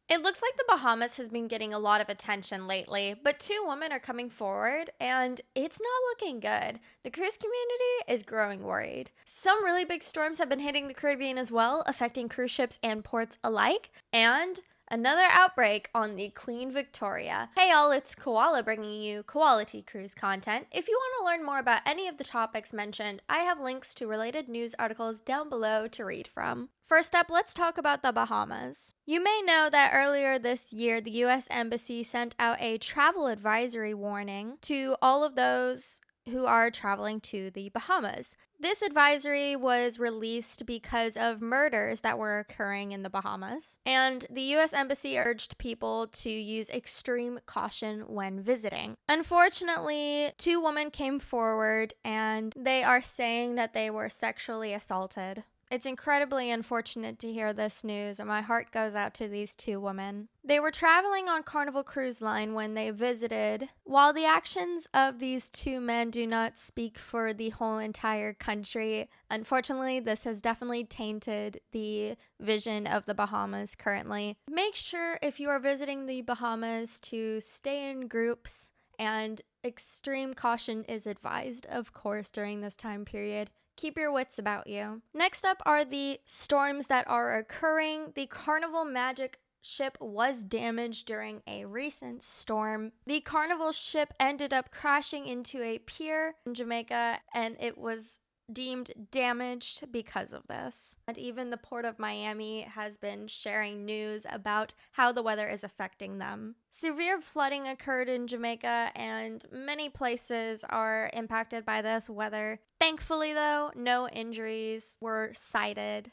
It looks like the Bahamas has been getting a lot of attention lately, but two women are coming forward and it's not looking good. The cruise community is growing worried. Some really big storms have been hitting the Caribbean as well, affecting cruise ships and ports alike, and another outbreak on the Queen Victoria. Hey y'all, it's Koala bringing you quality cruise content. If you want to learn more about any of the topics mentioned, I have links to related news articles down below to read from. First up, let's talk about the Bahamas. You may know that earlier this year, the U.S. Embassy sent out a travel advisory warning to all of those who are traveling to the Bahamas. This advisory was released because of murders that were occurring in the Bahamas, and the U.S. Embassy urged people to use extreme caution when visiting. Unfortunately, two women came forward and they are saying that they were sexually assaulted. It's incredibly unfortunate to hear this news, and my heart goes out to these two women. They were traveling on Carnival Cruise Line when they visited. While the actions of these two men do not speak for the whole entire country, unfortunately, this has definitely tainted the vision of the Bahamas currently. Make sure if you are visiting the Bahamas to stay in groups, and extreme caution is advised, of course, during this time period. Keep your wits about you. Next up are the storms that are occurring. The Carnival Magic ship was damaged during a recent storm. The Carnival ship ended up crashing into a pier in Jamaica, and it was deemed damaged because of this. And even the Port of Miami has been sharing news about how the weather is affecting them. Severe flooding occurred in Jamaica, and many places are impacted by this weather. Thankfully, though, no injuries were cited.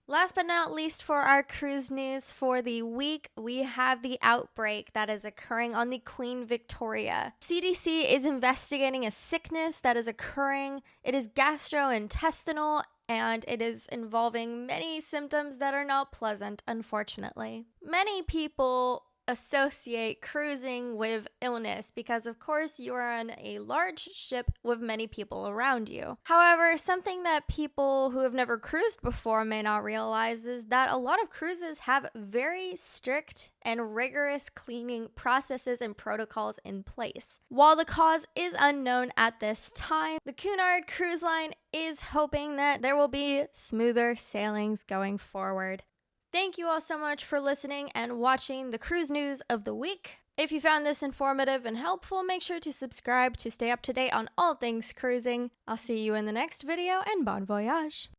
Last but not least, for our cruise news for the week, we have the outbreak that is occurring on the Queen Victoria. CDC is investigating a sickness that is occurring. It is gastrointestinal, and it is involving many symptoms that are not pleasant, unfortunately. Many people associate cruising with illness because, of course, you are on a large ship with many people around you. However, something that people who have never cruised before may not realize is that a lot of cruises have very strict and rigorous cleaning processes and protocols in place. While the cause is unknown at this time, the Cunard Cruise Line is hoping that there will be smoother sailings going forward. Thank you all so much for listening and watching the cruise news of the week. If you found this informative and helpful, make sure to subscribe to stay up to date on all things cruising. I'll see you in the next video, and bon voyage!